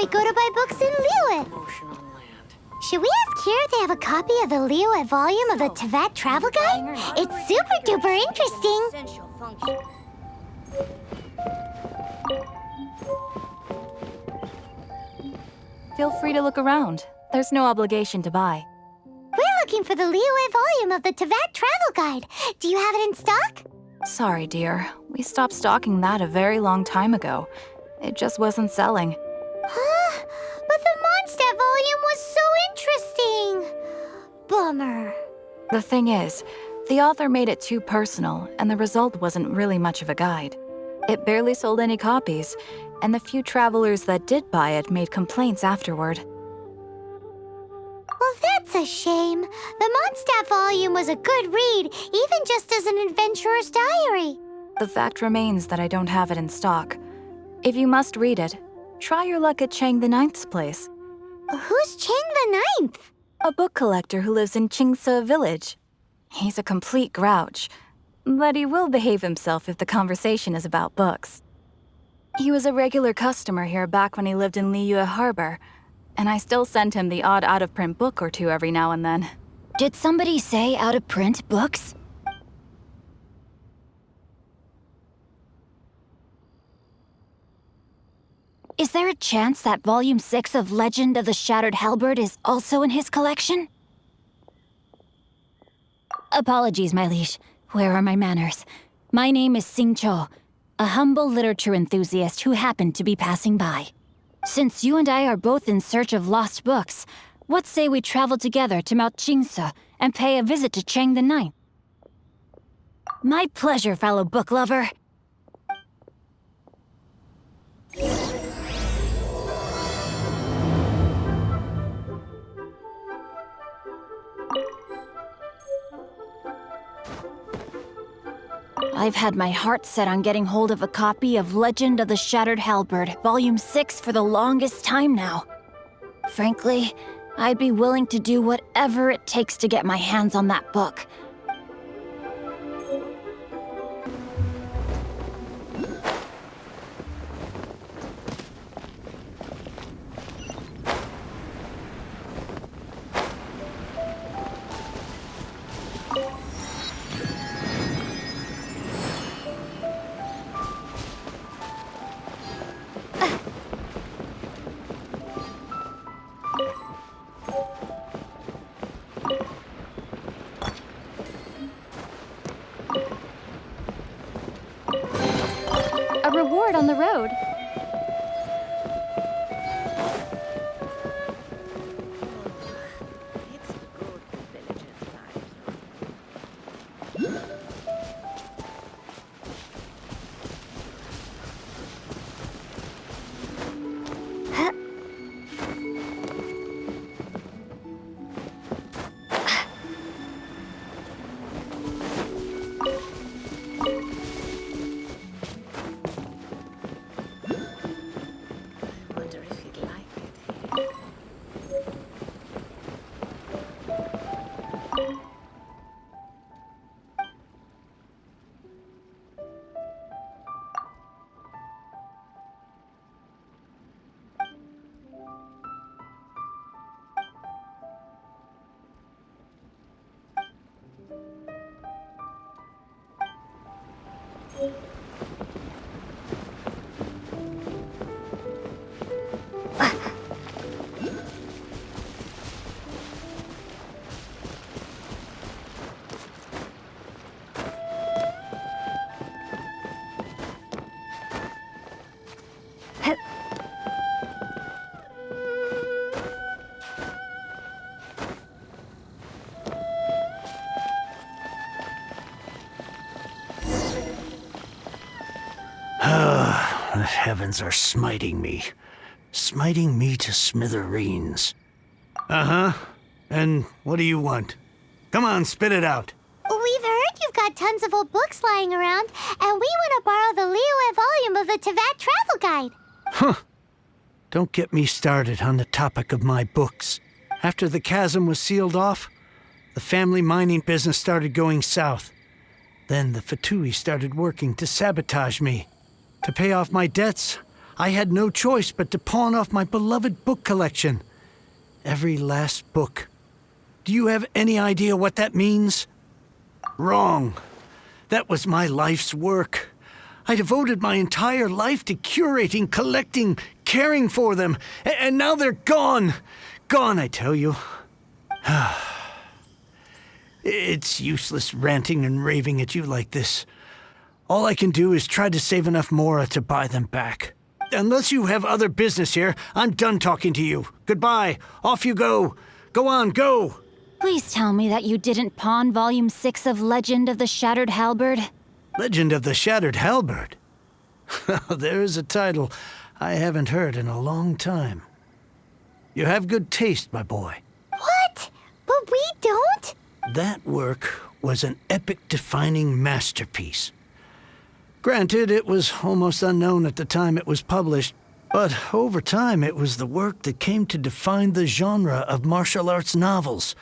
we go to buy books in Liyue. Should we ask here if they have a copy of the Liyue volume of the Teyvat travel guide? It's super duper interesting. Feel free to look around. There's no obligation to buy. We're looking for the Liyue volume of the Teyvat travel guide. Do you have it in stock? Sorry, dear. We stopped stocking that a very long time ago. It just wasn't selling. Huh? But the Mondstadt volume was so interesting. Bummer. The thing is, the author made it too personal, and the result wasn't really much of a guide. It barely sold any copies, and the few travelers that did buy it made complaints afterward. Well, that's a shame. The Mondstadt volume was a good read, even just as an adventurer's diary. The fact remains that I don't have it in stock. If you must read it, try your luck at Chang the Ninth's place. Who's Chang the Ninth? A book collector who lives in Qingse village. He's a complete grouch, but he will behave himself if the conversation is about books. He was a regular customer here back when he lived in Liyue Harbor, and I still send him the odd out-of-print book or two every now and then. Did somebody say out-of-print books? Is there a chance that Volume 6 of Legend of the Shattered Halberd is also in his collection? Apologies, my liege. Where are my manners? My name is Sing Cho, a humble literature enthusiast who happened to be passing by. Since you and I are both in search of lost books, what say we travel together to Mount Qingse and pay a visit to Chang the Ninth? My pleasure, fellow book lover. I've had my heart set on getting hold of a copy of Legend of the Shattered Halberd, Volume 6 for the longest time now. Frankly, I'd be willing to do whatever it takes to get my hands on that book. A reward on the road. The heavens are smiting me to smithereens. Uh-huh. And what do you want? Come on, spit it out. We've heard you've got tons of old books lying around, and we want to borrow the Liyue volume of the Teyvat travel guide. Huh. Don't get me started on the topic of my books. After the chasm was sealed off, the family mining business started going south. Then the Fatui started working to sabotage me. To pay off my debts, I had no choice but to pawn off my beloved book collection. Every last book. Do you have any idea what that means? Wrong. That was my life's work. I devoted my entire life to curating, collecting, caring for them, and now they're gone. Gone, I tell you. It's useless ranting and raving at you like this. All I can do is try to save enough mora to buy them back. Unless you have other business here, I'm done talking to you. Goodbye. Off you go. Go on, go. Please tell me that you didn't pawn Volume 6 of Legend of the Shattered Halberd. Legend of the Shattered Halberd. There is a title I haven't heard in a long time. You have good taste, my boy. What? But we don't? That work was an epic-defining masterpiece. Granted, it was almost unknown at the time it was published, but over time it was the work that came to define the genre of martial arts novels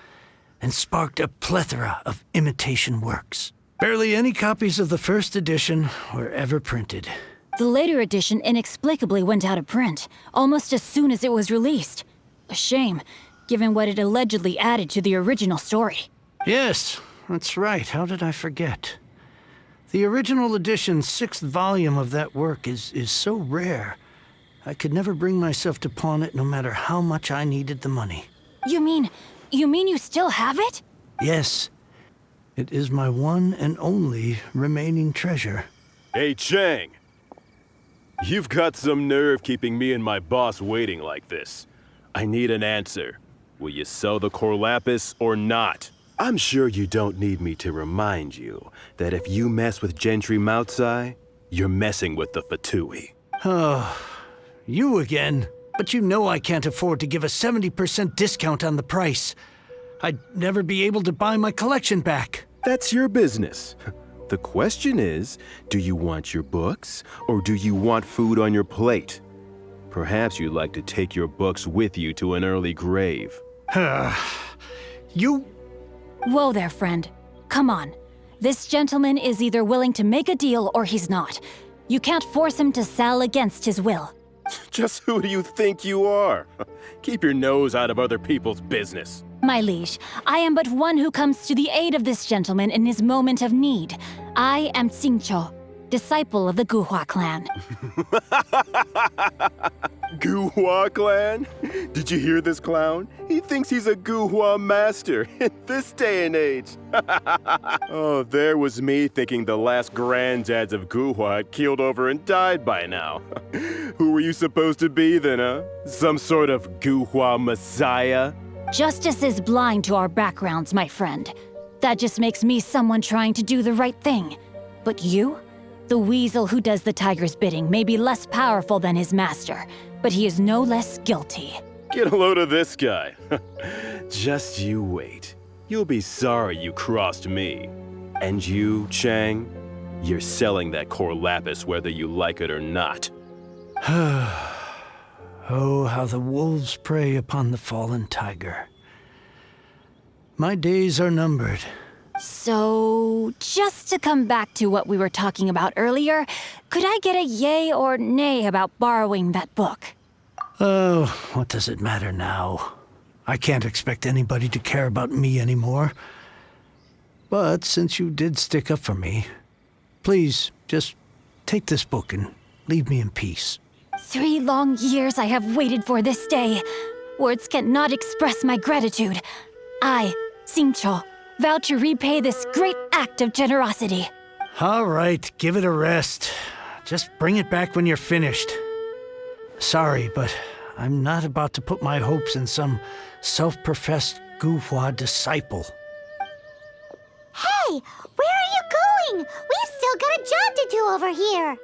and sparked a plethora of imitation works. Barely any copies of the first edition were ever printed. The later edition inexplicably went out of print, almost as soon as it was released. A shame, given what it allegedly added to the original story. Yes, that's right. How did I forget? The original edition's 6th volume of that work is so rare, I could never bring myself to pawn it no matter how much I needed the money. You mean you still have it? Yes. It is my one and only remaining treasure. Hey, Chang! You've got some nerve keeping me and my boss waiting like this. I need an answer. Will you sell the core lapis or not? I'm sure you don't need me to remind you that if you mess with Gentry Moutsai, you're messing with the Fatui. Oh, you again. But you know I can't afford to give a 70% discount on the price. I'd never be able to buy my collection back. That's your business. The question is, do you want your books, or do you want food on your plate? Perhaps you'd like to take your books with you to an early grave. You... Whoa there, friend. Come on. This gentleman is either willing to make a deal or he's not. You can't force him to sell against his will. Just who do you think you are? Keep your nose out of other people's business. My liege, I am but one who comes to the aid of this gentleman in his moment of need. I am Xingqiu, disciple of the Guhua clan. Guhua clan? Did you hear this clown? He thinks he's a Guhua master in this day and age. Oh, there was me thinking the last granddads of Guhua had keeled over and died by now. Who were you supposed to be then, huh? Some sort of Guhua messiah? Justice is blind to our backgrounds, my friend. That just makes me someone trying to do the right thing. But you? The weasel who does the tiger's bidding may be less powerful than his master, but he is no less guilty. Get a load of this guy. Just you wait. You'll be sorry you crossed me. And you, Chang, you're selling that core lapis whether you like it or not. Oh, how the wolves prey upon the fallen tiger. My days are numbered. So, just to come back to what we were talking about earlier, could I get a yay or nay about borrowing that book? Oh, what does it matter now? I can't expect anybody to care about me anymore. But since you did stick up for me, please, just take this book and leave me in peace. 3 long years I have waited for this day. Words cannot express my gratitude. I, Xingqiu, vow to repay this great act of generosity. All right, give it a rest. Just bring it back when you're finished. Sorry, but I'm not about to put my hopes in some self-professed Guhua disciple. Hey, where are you going? We've still got a job to do over here.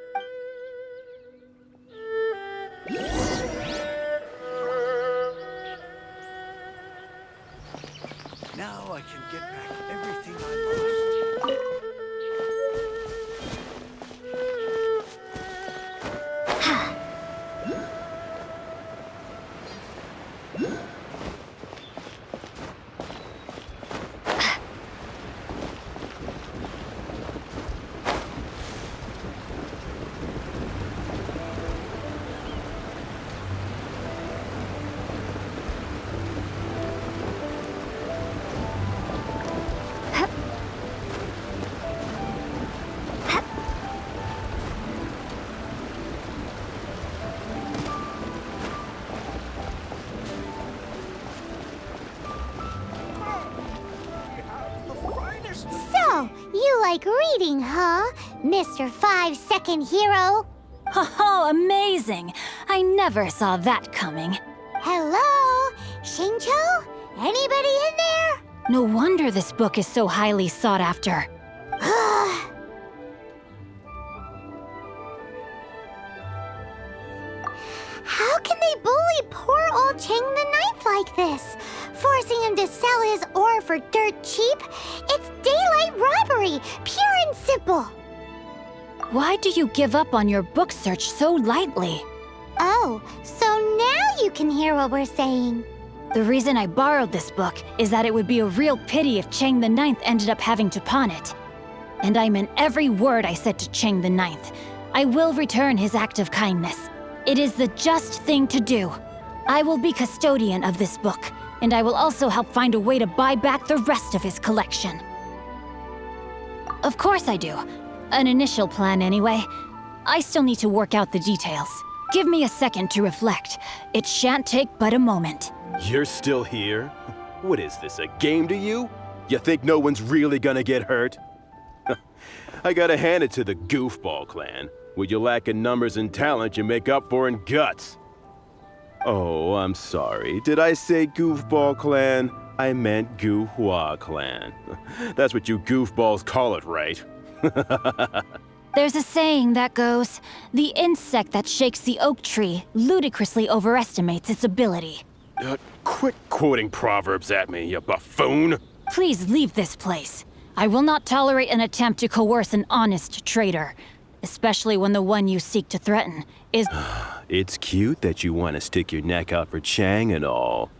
Now I can get back everything I lost. greeting, huh, Mr. 5-second hero? Oh, amazing! I never saw that coming. Hello? Xingqiu? Anybody in there? No wonder this book is so highly sought after. How can they bully poor old Cheng the Ninth like this? Forcing him to sell his ore for dirt cheap? It's daylight robbery, pure and simple. Why do you give up on your book search so lightly? Oh, so now you can hear what we're saying. The reason I borrowed this book is that it would be a real pity if Cheng the Ninth ended up having to pawn it. And I meant every word I said to Cheng the Ninth. I will return his act of kindness. It is the just thing to do. I will be custodian of this book, and I will also help find a way to buy back the rest of his collection. Of course I do. An initial plan anyway. I still need to work out the details. Give me a second to reflect. It shan't take but a moment. You're still here? What is this, a game to you? You think no one's really gonna get hurt? I gotta hand it to the Goofball clan. What you lack in numbers and talent, you make up for in guts. Oh, I'm sorry. Did I say Goofball clan? I meant Guhua clan. That's what you goofballs call it, right? There's a saying that goes, the insect that shakes the oak tree ludicrously overestimates its ability. Quit quoting proverbs at me, you buffoon! Please leave this place. I will not tolerate an attempt to coerce an honest trader, especially when the one you seek to threaten is... It's cute that you want to stick your neck out for Chang and all.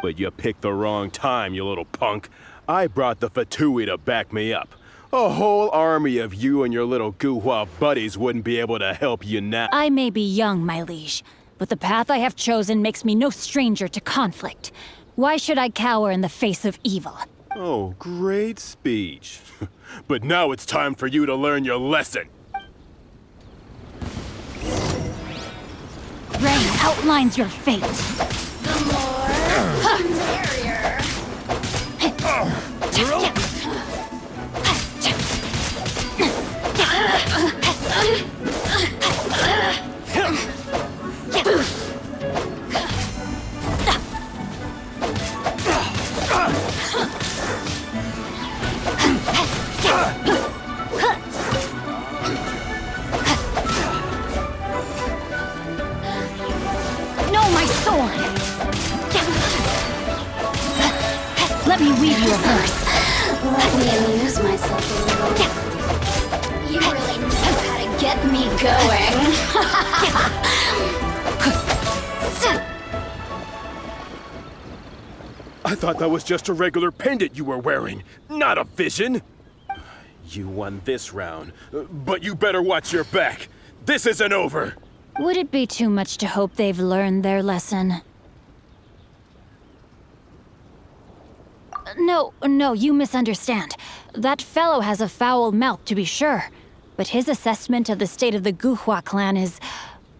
But you picked the wrong time, you little punk. I brought the Fatui to back me up. A whole army of you and your little Guhua buddies wouldn't be able to help you now. I may be young, my liege, but the path I have chosen makes me no stranger to conflict. Why should I cower in the face of evil? Oh, great speech. But now it's time for you to learn your lesson. Rain outlines your fate. The more, the merrier. No, my sword! Let me weave you a verse. Let me amuse myself a little. You really know how to get me going. I thought that was just a regular pendant you were wearing, not a vision. You won this round, but you better watch your back. This isn't over. Would it be too much to hope they've learned their lesson? No, you misunderstand. That fellow has a foul mouth, to be sure. But his assessment of the state of the Guhua clan is,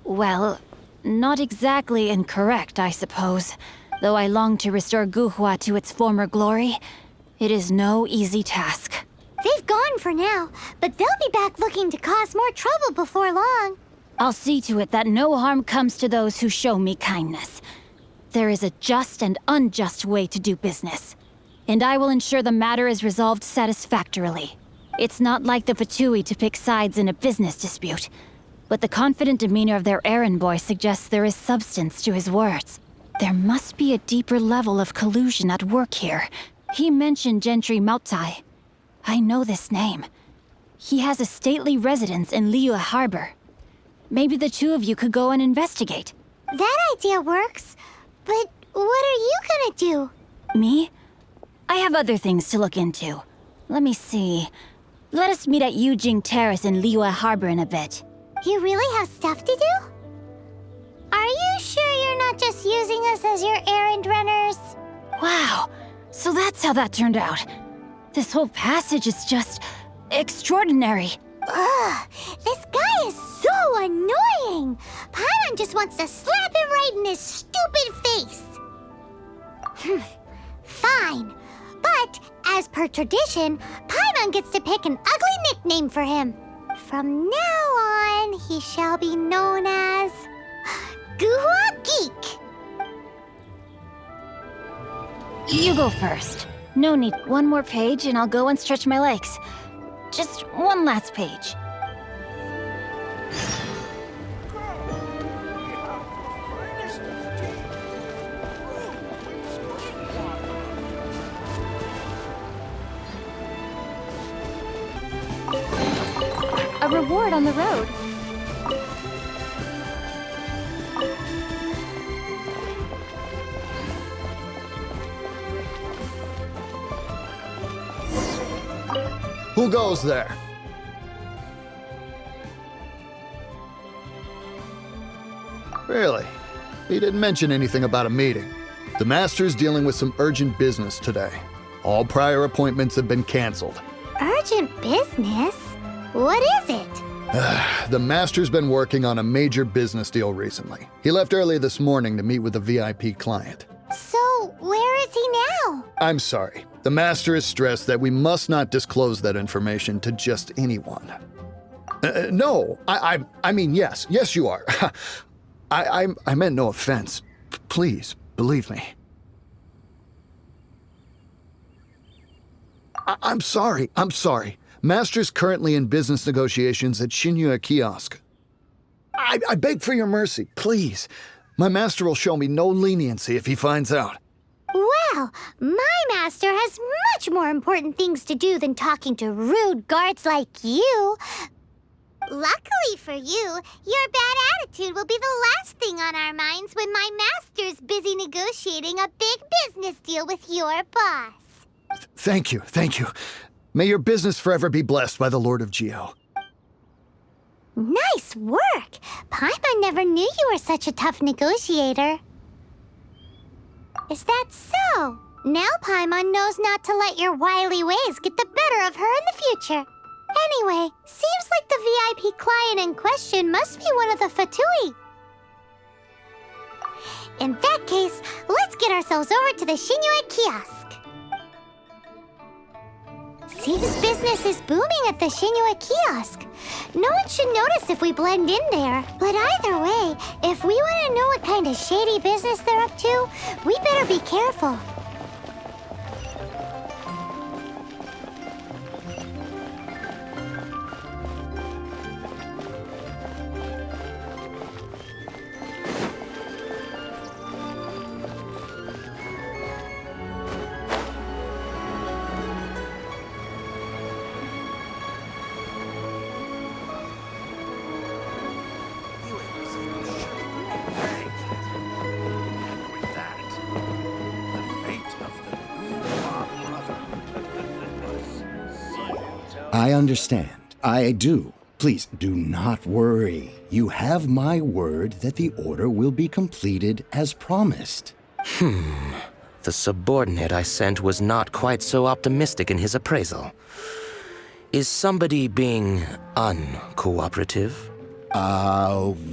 well, not exactly incorrect, I suppose. Though I long to restore Guhua to its former glory, it is no easy task. They've gone for now, but they'll be back looking to cause more trouble before long. I'll see to it that no harm comes to those who show me kindness. There is a just and unjust way to do business, and I will ensure the matter is resolved satisfactorily. It's not like the Fatui to pick sides in a business dispute, but the confident demeanor of their errand boy suggests there is substance to his words. There must be a deeper level of collusion at work here. He mentioned Gentry Mautai. I know this name. He has a stately residence in Liyue Harbor. Maybe the two of you could go and investigate. That idea works, but what are you gonna do? Me? I have other things to look into. Let me see. Let us meet at Yujing Terrace in Liyue Harbor in a bit. You really have stuff to do? Are you sure you're not just using us as your errand runners? Wow, so that's how that turned out. This whole passage is just extraordinary. Ugh, this guy is so annoying! Paimon just wants to slap him right in his stupid face! Fine, but But, as per tradition, Paimon gets to pick an ugly nickname for him. From now on, he shall be known as Guhua Geek. You go first. No need. One more page and I'll go and stretch my legs. Just one last page. A reward on the road. Who goes there? Really? He didn't mention anything about a meeting. The Master's dealing with some urgent business today. All prior appointments have been canceled. Urgent business? What is it? The Master's been working on a major business deal recently. He left early this morning to meet with a VIP client. So, where is he now? I'm sorry. The Master is stressed that we must not disclose that information to just anyone. No, I mean, yes. Yes, you are. I meant no offense. Please, believe me. I'm sorry. Master's currently in business negotiations at Shinya Kiosk. I beg for your mercy, please. My master will show me no leniency if he finds out. Well, my master has much more important things to do than talking to rude guards like you. Luckily for you, your bad attitude will be the last thing on our minds when my master's busy negotiating a big business deal with your boss. Thank you. May your business forever be blessed by the Lord of Geo. Nice work! Paimon never knew you were such a tough negotiator. Is that so? Now Paimon knows not to let your wily ways get the better of her in the future. Anyway, seems like the VIP client in question must be one of the Fatui. In that case, let's get ourselves over to the Shinya Kiosk. Seems business is booming at the Shinya Kiosk. No one should notice if we blend in there. But either way, if we want to know what kind of shady business they're up to, we better be careful. I understand. I do. Please do not worry. You have my word that the order will be completed as promised. The subordinate I sent was not quite so optimistic in his appraisal. Is somebody being uncooperative?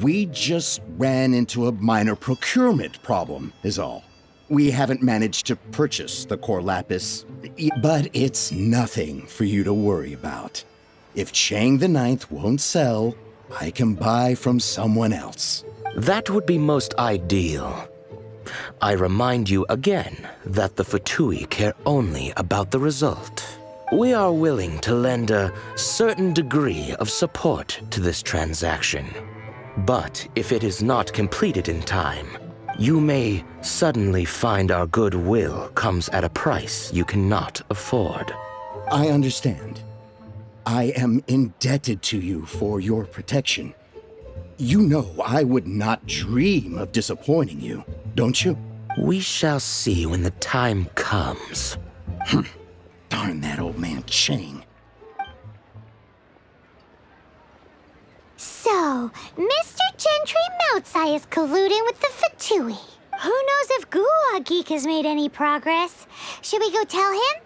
We just ran into a minor procurement problem, is all. We haven't managed to purchase the core lapis, but it's nothing for you to worry about. If Chang the Ninth won't sell, I can buy from someone else. That would be most ideal. I remind you again that the Fatui care only about the result. We are willing to lend a certain degree of support to this transaction. But if it is not completed in time, you may suddenly find our goodwill comes at a price you cannot afford. I understand. I am indebted to you for your protection. You know I would not dream of disappointing you, don't you? We shall see when the time comes. Darn that old man Chang. So, Mr. Gentry Moutsai is colluding with the Fatui. Who knows if Guhua Geek has made any progress? Should we go tell him?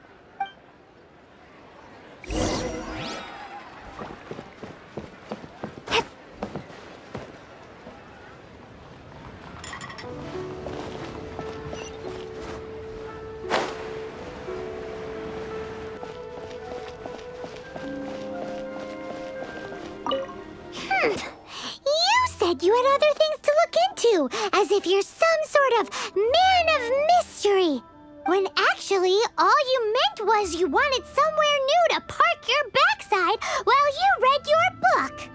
You said you had other things to look into, as if you're some sort of man of mystery. When actually, all you meant was you wanted somewhere new to park your backside while you read your book.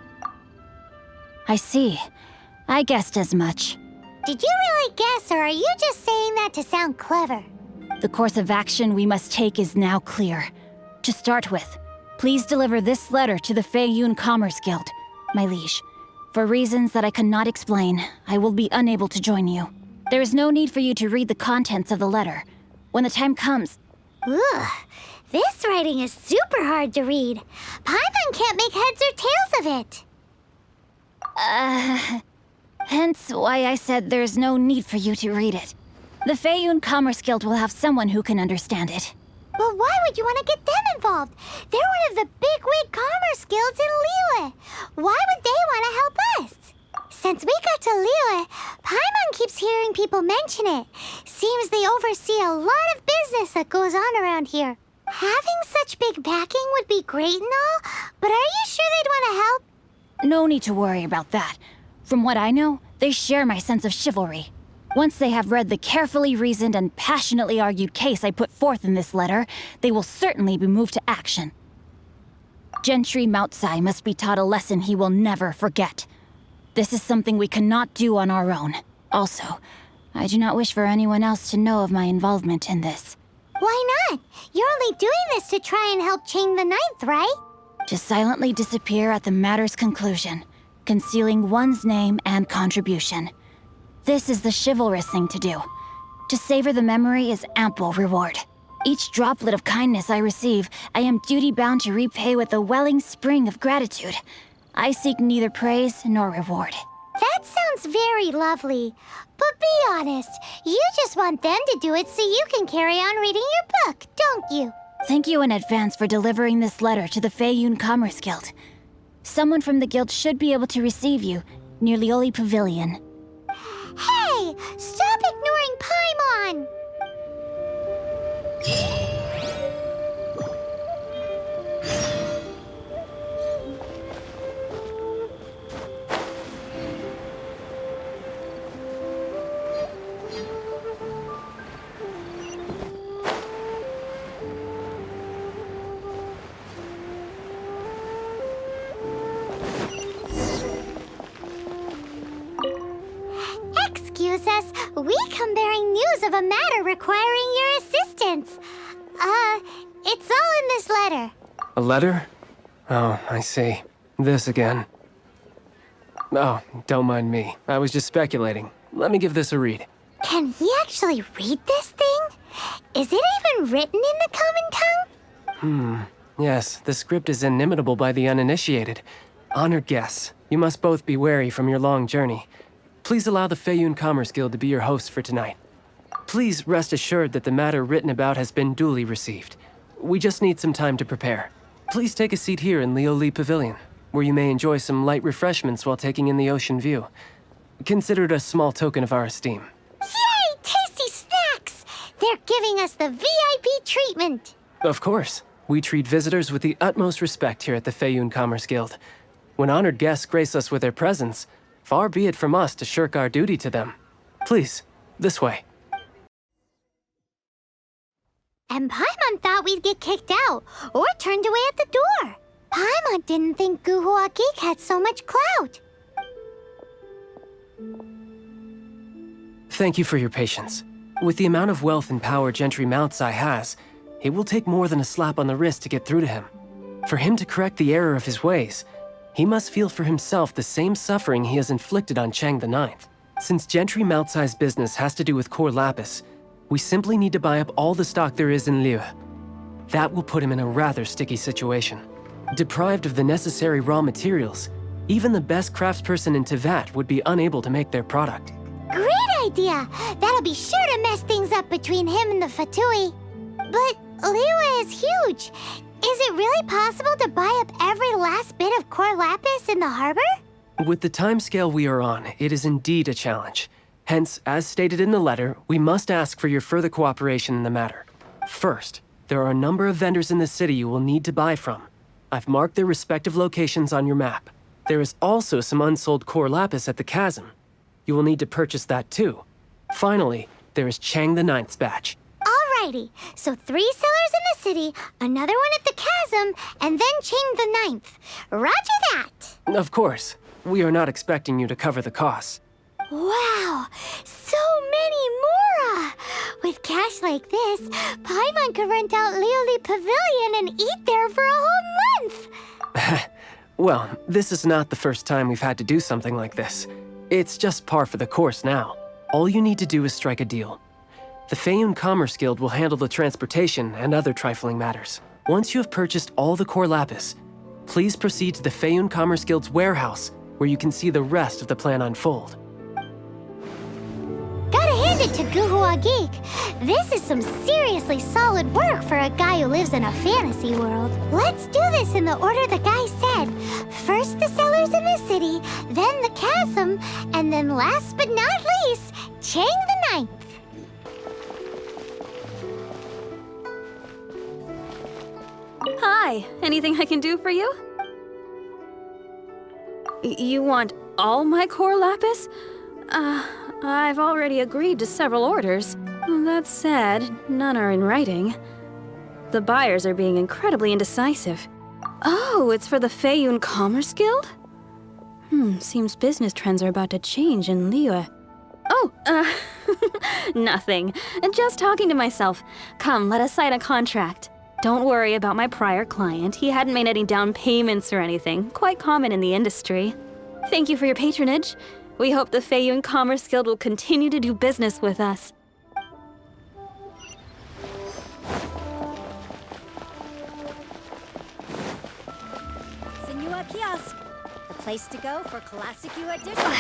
I see. I guessed as much. Did you really guess, or are you just saying that to sound clever? The course of action we must take is now clear. To start with, please deliver this letter to the Feiyun Commerce Guild, my liege. For reasons that I cannot explain, I will be unable to join you. There is no need for you to read the contents of the letter. When the time comes... Ugh, this writing is super hard to read. Paimon can't make heads or tails of it. Hence why I said there's no need for you to read it. The Feiyun Commerce Guild will have someone who can understand it. But why would you want to get them involved? They're one of the bigwig commerce guilds in Liyue. Why would they want to help us? Since we got to Liyue, Paimon keeps hearing people mention it. Seems they oversee a lot of business that goes on around here. Having such big backing would be great and all, but are you sure they'd want to help? No need to worry about that. From what I know, they share my sense of chivalry. Once they have read the carefully reasoned and passionately argued case I put forth in this letter, they will certainly be moved to action. Gentry Moutsai must be taught a lesson he will never forget. This is something we cannot do on our own. Also, I do not wish for anyone else to know of my involvement in this. Why not? You're only doing this to try and help Chang the Ninth, right? To silently disappear at the matter's conclusion, concealing one's name and contribution. This is the chivalrous thing to do. To savor the memory is ample reward. Each droplet of kindness I receive, I am duty-bound to repay with a welling spring of gratitude. I seek neither praise nor reward. That sounds very lovely. But be honest, you just want them to do it so you can carry on reading your book, don't you? Thank you in advance for delivering this letter to the Feiyun Commerce Guild. Someone from the guild should be able to receive you near Lioli Pavilion. Hey! Stop ignoring Paimon! Excuse us, we come bearing news of a matter requiring your assistance. It's all in this letter. A letter? Oh, I see. This again. Oh, don't mind me. I was just speculating. Let me give this a read. Can we actually read this thing? Is it even written in the common tongue? Yes, the script is inimitable by the uninitiated. Honored guests, you must both be wary from your long journey. Please allow the Feiyun Commerce Guild to be your host for tonight. Please rest assured that the matter written about has been duly received. We just need some time to prepare. Please take a seat here in Lioli Pavilion, where you may enjoy some light refreshments while taking in the ocean view. Consider it a small token of our esteem. Yay! Tasty snacks! They're giving us the VIP treatment. Of course. We treat visitors with the utmost respect here at the Feiyun Commerce Guild. When honored guests grace us with their presence, far be it from us to shirk our duty to them. Please, this way. And Paimon thought we'd get kicked out, or turned away at the door. Paimon didn't think Guhua Geek had so much clout. Thank you for your patience. With the amount of wealth and power Gentry Moutsai has, it will take more than a slap on the wrist to get through to him. For him to correct the error of his ways, he must feel for himself the same suffering he has inflicted on Chang the Ninth. Since Gentry Moutsai's business has to do with core lapis, we simply need to buy up all the stock there is in Liyue. That will put him in a rather sticky situation. Deprived of the necessary raw materials, even the best craftsperson in Teyvat would be unable to make their product. Great idea! That'll be sure to mess things up between him and the Fatui. But Liyue is huge. Is it really possible to buy up every last bit of core lapis in the harbor? With the timescale we are on, it is indeed a challenge. Hence, as stated in the letter, we must ask for your further cooperation in the matter. First, there are a number of vendors in the city you will need to buy from. I've marked their respective locations on your map. There is also some unsold core lapis at the chasm. You will need to purchase that too. Finally, there is Chang the Ninth's batch. Alrighty, so 3 sellers in the city, another one at the chasm, and then Chang the Ninth. Roger that! Of course, we are not expecting you to cover the costs. Wow, so many mora! With cash like this, Paimon could rent out Lioli Pavilion and eat there for a whole month! Well, this is not the first time we've had to do something like this. It's just par for the course now. All you need to do is strike a deal. The Feiyun Commerce Guild will handle the transportation and other trifling matters. Once you have purchased all the core lapis, please proceed to the Feiyun Commerce Guild's warehouse, where you can see the rest of the plan unfold. Gotta hand it to Guhua Geek. This is some seriously solid work for a guy who lives in a fantasy world. Let's do this in the order the guy said. First the sellers in the city, then the chasm, and then last but not least, Chang the Ninth. Hi, anything I can do for you? You want all my core lapis? I've already agreed to several orders. That said, none are in writing. The buyers are being incredibly indecisive. Oh, it's for the Feiyun Commerce Guild? Seems business trends are about to change in Liyue. Oh, nothing. Just talking to myself. Come, let us sign a contract. Don't worry about my prior client. He hadn't made any down payments or anything. Quite common in the industry. Thank you for your patronage. We hope the Feiyun Commerce Guild will continue to do business with us. Senua Kiosk, the place to go for classic U edition.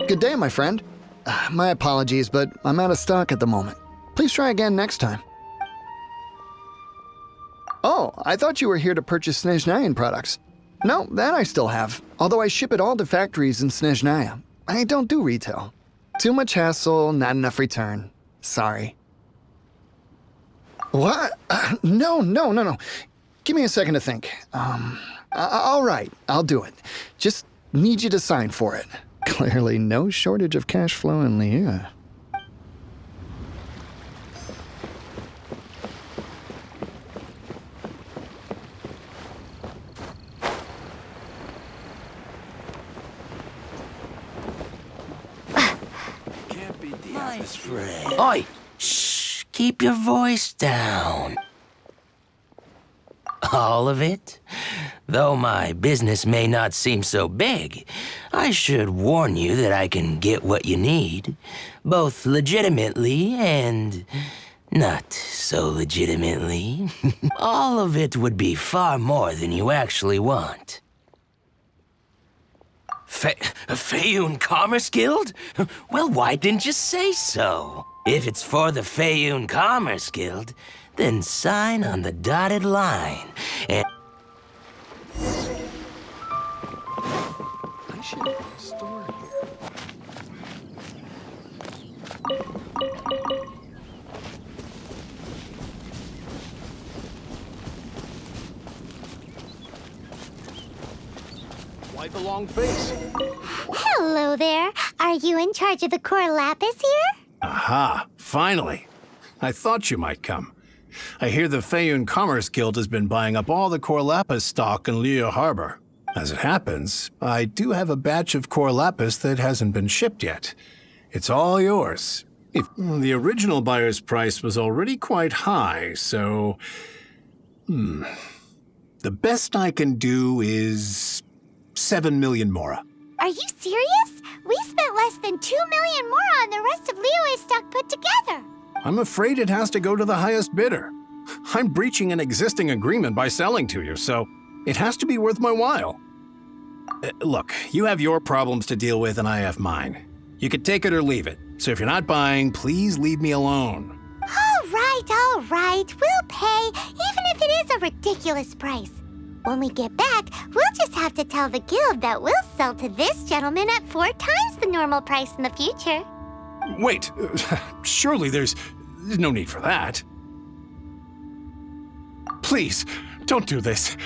Good day, my friend. My apologies, but I'm out of stock at the moment. Please try again next time. Oh, I thought you were here to purchase Snezhnayan products. No, that I still have, although I ship it all to factories in Snezhnaya. I don't do retail. Too much hassle, not enough return. Sorry. What? No. Give me a second to think. All right, I'll do it. Just need you to sign for it. Clearly no shortage of cash flow in Liyue. Oi! Shh! Keep your voice down. All of it? Though my business may not seem so big, I should warn you that I can get what you need, both legitimately and not so legitimately. All of it would be far more than you actually want. Feiyun Commerce Guild? Well, why didn't you say so? If it's for the Feiyun Commerce Guild, then sign on the dotted line and... I should have a store here. Why the long face? Hello there. Are you in charge of the core lapis here? Aha, finally. I thought you might come. I hear the Feiyun Commerce Guild has been buying up all the core lapis stock in Liyue Harbor. As it happens, I do have a batch of core lapis that hasn't been shipped yet. It's all yours. The original buyer's price was already quite high, so... The best I can do is 7 million mora. Are you serious? We spent less than 2 million mora on the rest of Liyue's stock put together. I'm afraid it has to go to the highest bidder. I'm breaching an existing agreement by selling to you, so it has to be worth my while. Look, you have your problems to deal with and I have mine. You could take it or leave it. So if you're not buying, please leave me alone. All right. We'll pay, even if it is a ridiculous price. When we get back, we'll just have to tell the guild that we'll sell to this gentleman at 4 times the normal price in the future. Wait, surely there's no need for that. Please, don't do this.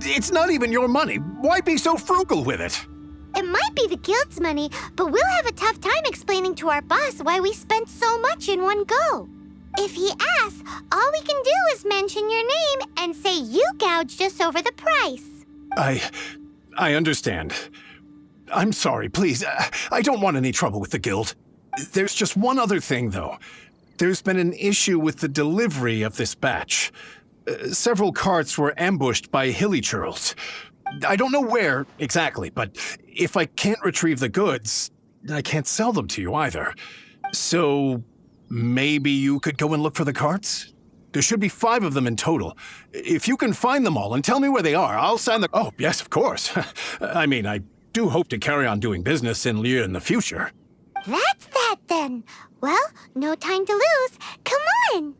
It's not even your money. Why be so frugal with it? It might be the guild's money, but we'll have a tough time explaining to our boss why we spent so much in one go. If he asks, all we can do is mention your name and say you gouged us over the price. I understand. I'm sorry, please. I don't want any trouble with the guild. There's just one other thing, though. There's been an issue with the delivery of this batch. Several carts were ambushed by hilly churls. I don't know where exactly, but if I can't retrieve the goods, I can't sell them to you either. So maybe you could go and look for the carts? There should be 5 of them in total. If you can find them all and tell me where they are, I'll sign the— Oh, yes, of course. I mean, I do hope to carry on doing business in Liu in the future. That's that, then. Well, no time to lose. Come on!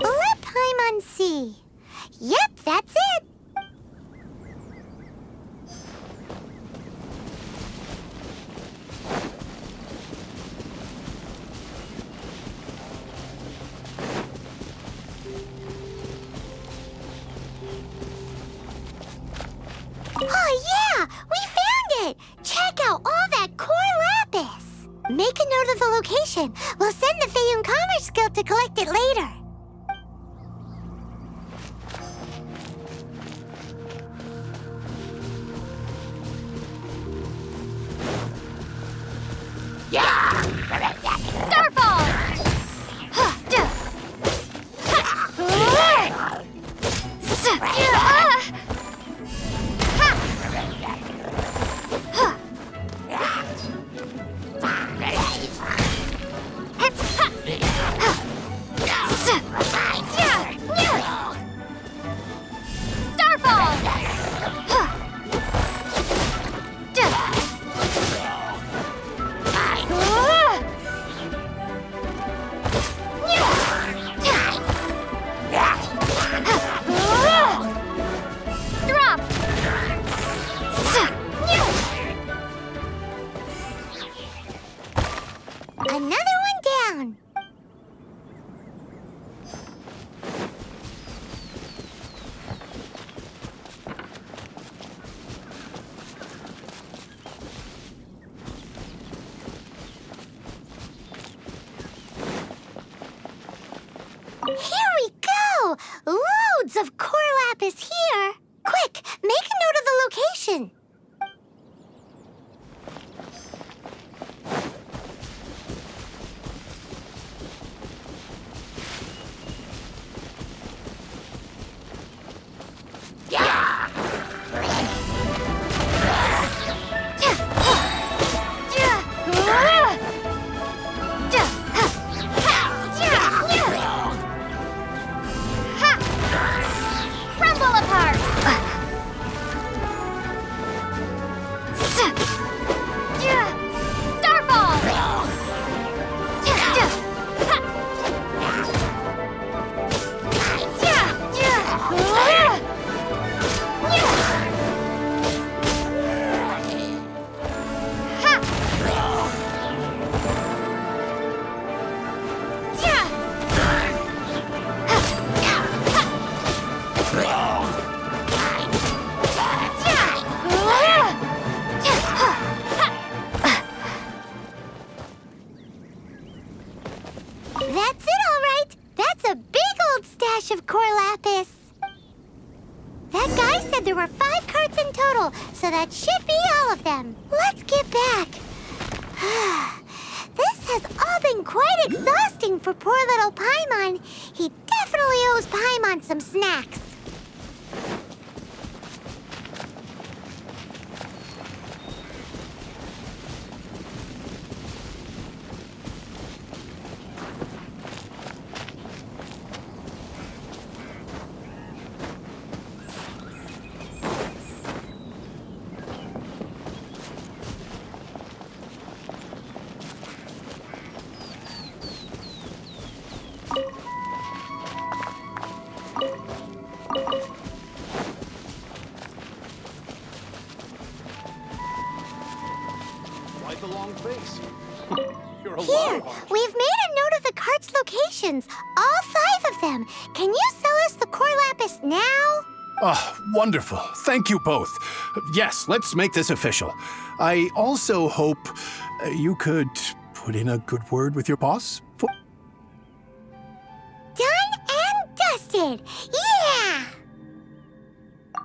Let Paimon see. Yep, that's it. Oh yeah, we found it! Check out all that core lapis! Make a note of the location. We'll send the Feyun Commerce Guild to collect it later. Here we go! Loads of core lapis here! Quick, make a note of the location! That's it, all right. That's a big old stash of core lapis. That guy said there were 5 carts in total, so that should be all of them. Let's get back. This has all been quite exhausting for poor little Paimon. He definitely owes Paimon some snacks. face. You're a lot Here, of art. we've made a note of the cart's locations. All 5 of them. Can you sell us the core lapis now? Oh, wonderful. Thank you both. Yes, let's make this official. I also hope you could put in a good word with your boss. Done and dusted. Yeah!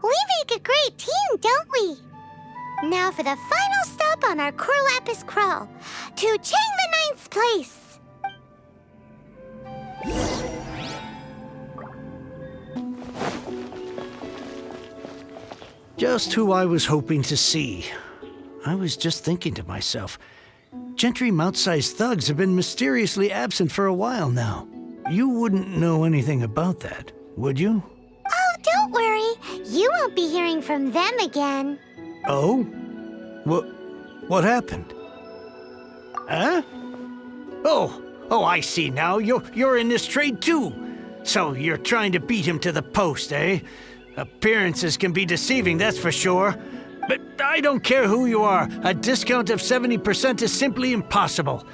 We make a great team, don't we? Now for the final stop on our core lapis crawl. To Chang the Ninth's place. Just who I was hoping to see. I was just thinking to myself, Gentry mount-sized thugs have been mysteriously absent for a while now. You wouldn't know anything about that, would you? Oh, don't worry. You won't be hearing from them again. Oh? What happened? Huh? Oh, I see now. You're in this trade too. So you're trying to beat him to the post, eh? Appearances can be deceiving, that's for sure. But I don't care who you are. A discount of 70% is simply impossible.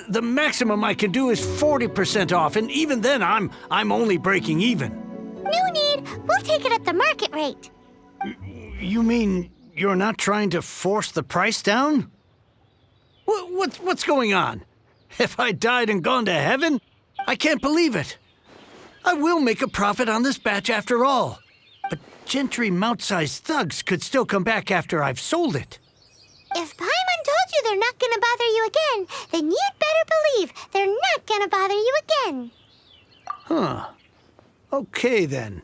The maximum I can do is 40% off, and even then I'm only breaking even. No need. We'll take it at the market rate. You mean you're not trying to force the price down? What's going on? Have I died and gone to heaven? I can't believe it. I will make a profit on this batch after all. But Gentry mount-sized thugs could still come back after I've sold it. If Paimon told you they're not gonna bother you again, then you'd better believe they're not gonna bother you again. Huh. Okay, then.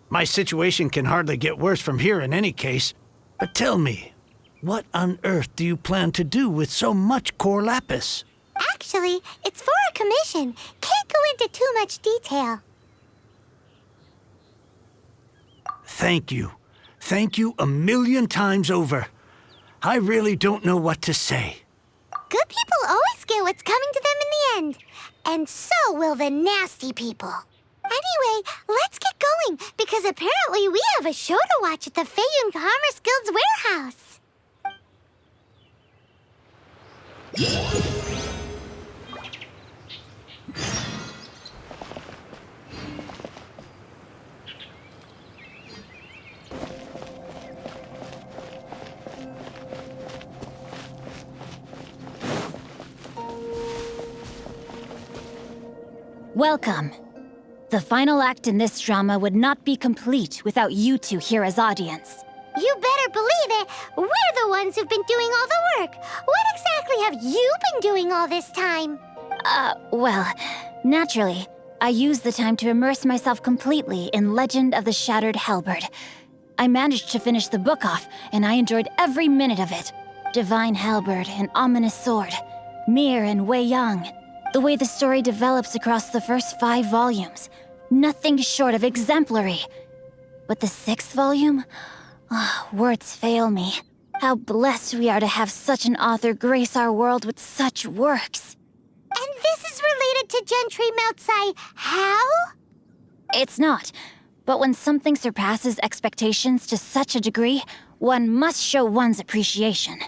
My situation can hardly get worse from here in any case. But tell me, what on earth do you plan to do with so much core lapis? Actually, it's for a commission. Can't go into too much detail. Thank you. Thank you a million times over. I really don't know what to say. Good people always get what's coming to them in the end. And so will the nasty people. Anyway, let's get going, because apparently we have a show to watch at the Feiyun Commerce Guild's warehouse. Welcome. The final act in this drama would not be complete without you two here as audience. You better believe it. We're the ones who've been doing all the work. What exactly have you been doing all this time? Well, naturally, I used the time to immerse myself completely in Legend of the Shattered Halberd. I managed to finish the book off, and I enjoyed every minute of it. Divine Halberd, an ominous sword. Mir and Wei Yang. The way the story develops across the first 5 volumes. Nothing short of exemplary. But the 6th volume? Words fail me. How blessed we are to have such an author grace our world with such works. And this is related to Gentry Moutsai how? It's not. But when something surpasses expectations to such a degree, one must show one's appreciation.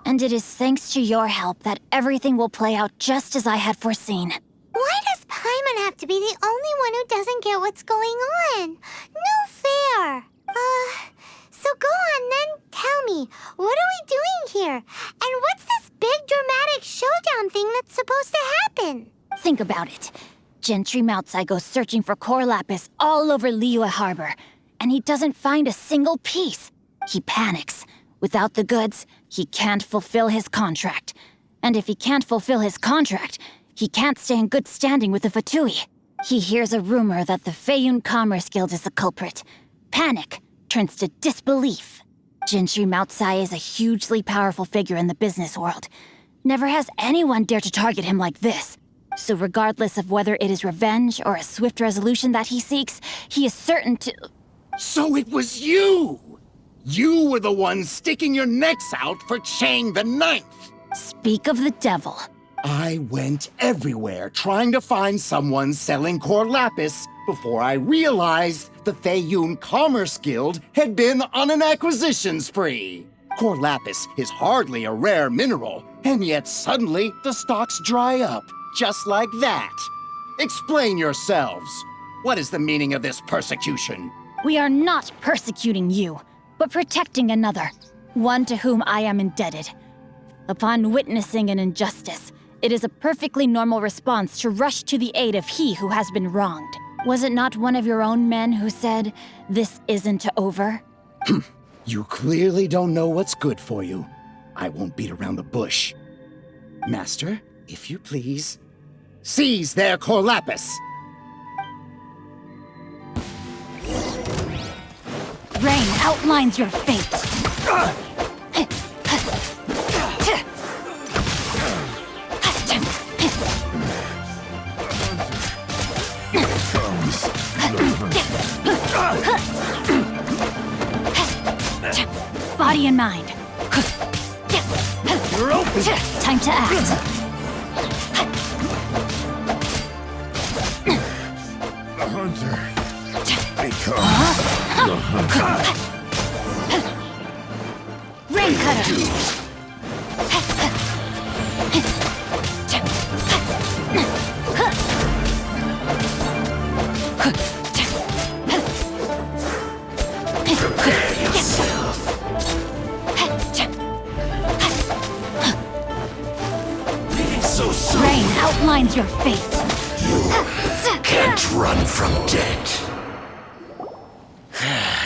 And it is thanks to your help that everything will play out just as I had foreseen. Why does Paimon have to be the only one who doesn't get what's going on? No fair. So go on then, tell me, what are we doing here? And what's this big dramatic showdown thing that's supposed to happen? Think about it. Gentry Moutsai goes searching for core lapis all over Liyue Harbor, and he doesn't find a single piece. He panics. Without the goods, he can't fulfill his contract. And if he can't fulfill his contract, he can't stay in good standing with the Fatui. He hears a rumor that the Feiyun Commerce Guild is the culprit. Panic turns to disbelief. Gentry Moutsai is a hugely powerful figure in the business world. Never has anyone dared to target him like this. So regardless of whether it is revenge or a swift resolution that he seeks, he is certain to... So it was you! You were the one sticking your necks out for Chang the Ninth! Speak of the devil. I went everywhere trying to find someone selling core lapis before I realized the Feiyun Commerce Guild had been on an acquisition spree. Core lapis is hardly a rare mineral, And yet suddenly the stocks dry up, just like that. Explain yourselves. What is the meaning of this persecution? We are not persecuting you, but protecting another, one to whom I am indebted. Upon witnessing an injustice, it is a perfectly normal response to rush to the aid of he who has been wronged. Was it not one of your own men who said, "This isn't over"? You clearly don't know what's good for you. I won't beat around the bush. Master, if you please, seize their corlapis! Rain outlines your fate. Body and mind. You're open! Time to act. The hunter becomes the hunter. Rain cutter. Prepare yourself. Leading so soon. Rain outlines your fate. You can't run from death.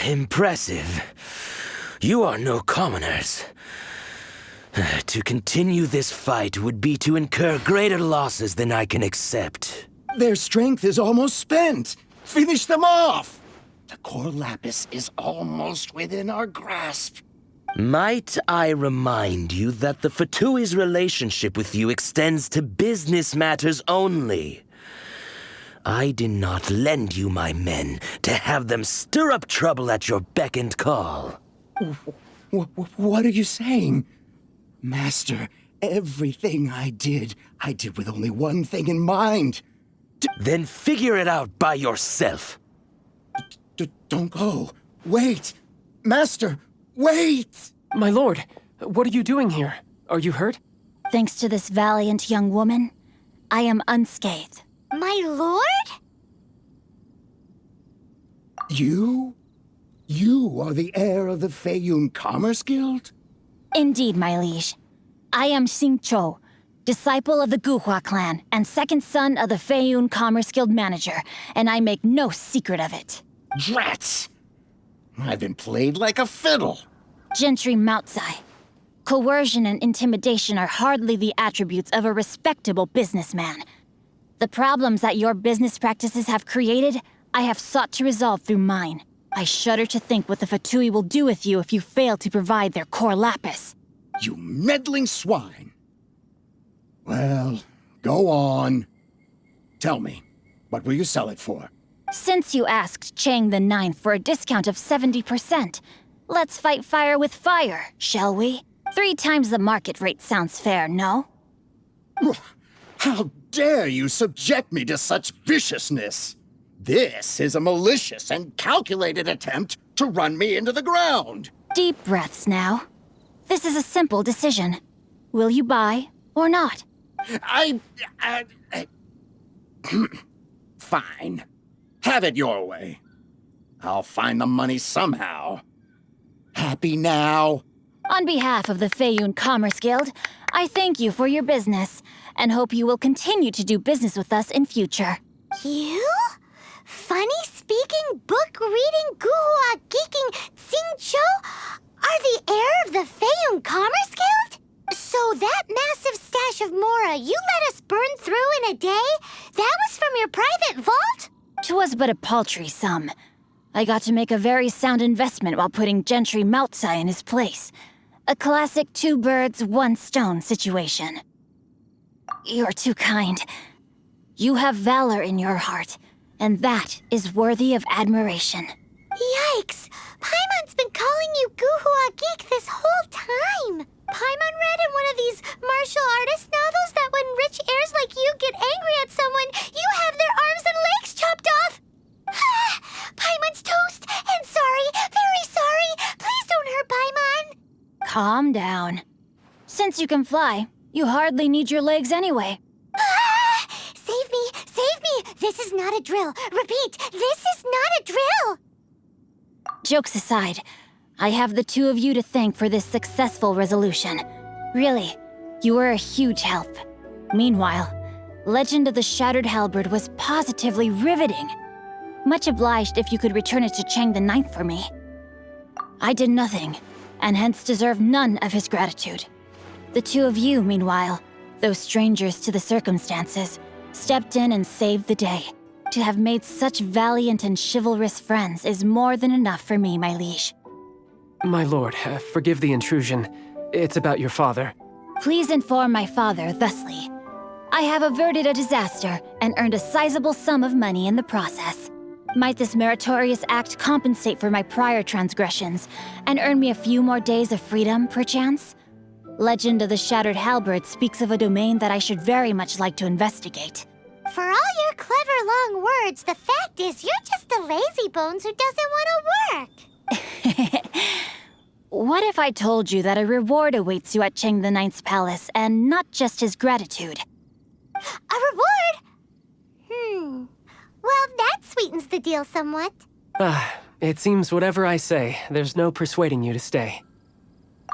Impressive. You are no commoners. To continue this fight would be to incur greater losses than I can accept. Their strength is almost spent. Finish them off! The corlapis is almost within our grasp. Might I remind you that the Fatui's relationship with you extends to business matters only? I did not lend you my men to have them stir up trouble at your beck and call. What are you saying? Master, everything I did with only one thing in mind. Then figure it out by yourself. Don't go. Wait! Master, wait! My lord, what are you doing here? Are you hurt? Thanks to this valiant young woman, I am unscathed. My lord? You? You are the heir of the Feiyun Commerce Guild? Indeed, my liege. I am Xingqiu, disciple of the Guhua clan and second son of the Feiyun Commerce Guild manager, and I make no secret of it. Drats! I've been played like a fiddle. Gentry Moutsai. Coercion and intimidation are hardly the attributes of a respectable businessman. The problems that your business practices have created, I have sought to resolve through mine. I shudder to think what the Fatui will do with you if you fail to provide their core lapis. You meddling swine! Well, go on. Tell me, what will you sell it for? Since you asked Chang the Ninth for a discount of 70%, let's fight fire with fire, shall we? 3 times the market rate sounds fair, no? How dare you subject me to such viciousness? This is a malicious and calculated attempt to run me into the ground. Deep breaths now. This is a simple decision. Will you buy or not? Fine. Have it your way. I'll find the money somehow. Happy now? On behalf of the Feiyun Commerce Guild, I thank you for your business, and hope you will continue to do business with us in future. You? Funny-speaking, book-reading, guhua geeking Xingqiu are the heir of the Feiyun Commerce Guild? So that massive stash of Mora you let us burn through in a day? That was from your private vault? 'Twas but a paltry sum. I got to make a very sound investment while putting Gentry Moutsai in his place. A classic 2 birds, 1 stone situation. You're too kind. You have valor in your heart, and that is worthy of admiration. Yikes! Paimon's been calling you Guhua Geek this whole time! Paimon read in one of these martial artist novels that when rich heirs like you get angry at someone, you have their arms and legs chopped off! Paimon's toast! And sorry, very sorry! Please don't hurt Paimon! Calm down. Since you can fly, You hardly need your legs anyway. Ah! Save me! Save me! This is not a drill. Repeat, this is not a drill! Jokes aside, I have the two of you to thank for this successful resolution. Really, you were a huge help. Meanwhile, Legend of the Shattered Halberd was positively riveting. Much obliged if you could return it to Chang the Ninth for me. I did nothing, and hence deserve none of his gratitude. The two of you, meanwhile, though strangers to the circumstances, stepped in and saved the day. To have made such valiant and chivalrous friends is more than enough for me, my liege. My lord, forgive the intrusion. It's about your father. Please inform my father thusly. I have averted a disaster and earned a sizable sum of money in the process. Might this meritorious act compensate for my prior transgressions and earn me a few more days of freedom, perchance? Legend of the Shattered Halberd speaks of a domain that I should very much like to investigate. For all your clever long words, the fact is you're just a lazybones who doesn't want to work. What if I told you that a reward awaits you at Chang the Ninth's palace, and not just his gratitude? A reward? Well, that sweetens the deal somewhat. It seems whatever I say, there's no persuading you to stay.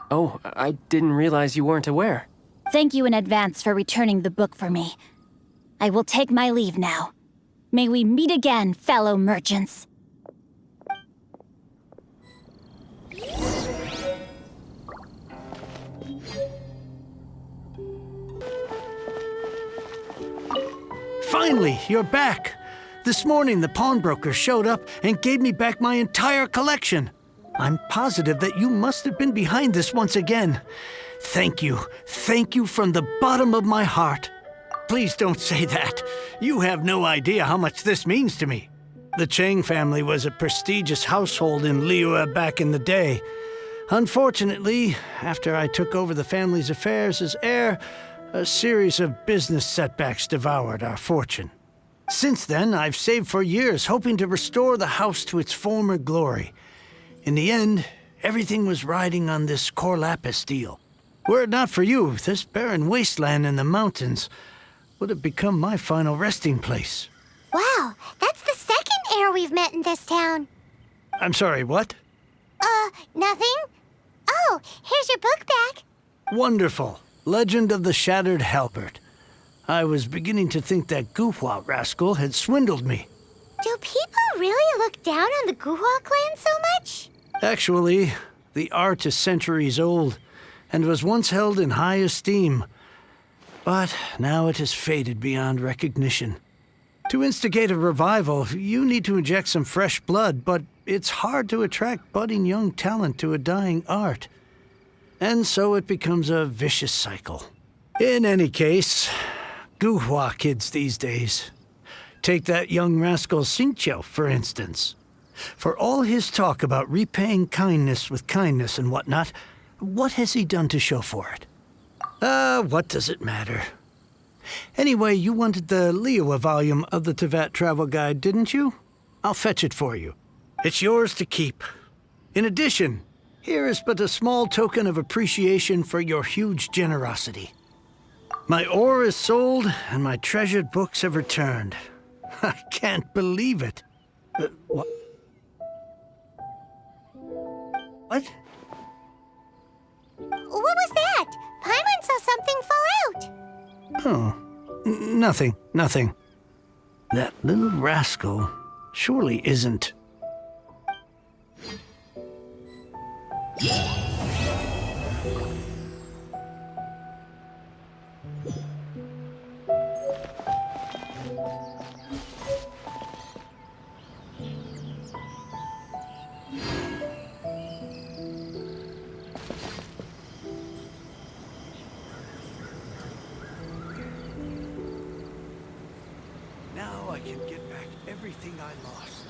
Oh, I didn't realize you weren't aware. Thank you in advance for returning the book for me. I will take my leave now. May we meet again, fellow merchants. Finally, you're back. This morning, the pawnbroker showed up and gave me back my entire collection. I'm positive that you must have been behind this once again. Thank you. Thank you from the bottom of my heart. Please don't say that. You have no idea how much this means to me. The Chang family was a prestigious household in Liyue back in the day. Unfortunately, after I took over the family's affairs as heir, a series of business setbacks devoured our fortune. Since then, I've saved for years, hoping to restore the house to its former glory. In the end, everything was riding on this core lapis deal. Were it not for you, this barren wasteland in the mountains would have become my final resting place. Wow, that's the second heir we've met in this town. I'm sorry, what? Nothing? Oh, here's your book back. Wonderful. Legend of the Shattered Halberd. I was beginning to think that Guhua rascal had swindled me. Do people really look down on the Guhua clan so much? Actually, the art is centuries old and was once held in high esteem. But now it has faded beyond recognition. To instigate a revival, you need to inject some fresh blood, but it's hard to attract budding young talent to a dying art. And so it becomes a vicious cycle. In any case, Guhua kids these days. Take that young rascal Xingqiu, for instance. For all his talk about repaying kindness with kindness and whatnot, what has he done to show for it? What does it matter? Anyway, you wanted the Liyue volume of the Teyvat travel guide, didn't you? I'll fetch it for you. It's yours to keep. In addition, here is but a small token of appreciation for your huge generosity. My ore is sold, and my treasured books have returned. I can't believe it. What? What? What was that? Paimon saw something fall out. Oh, nothing. That little rascal surely isn't... Now I can get back everything I lost.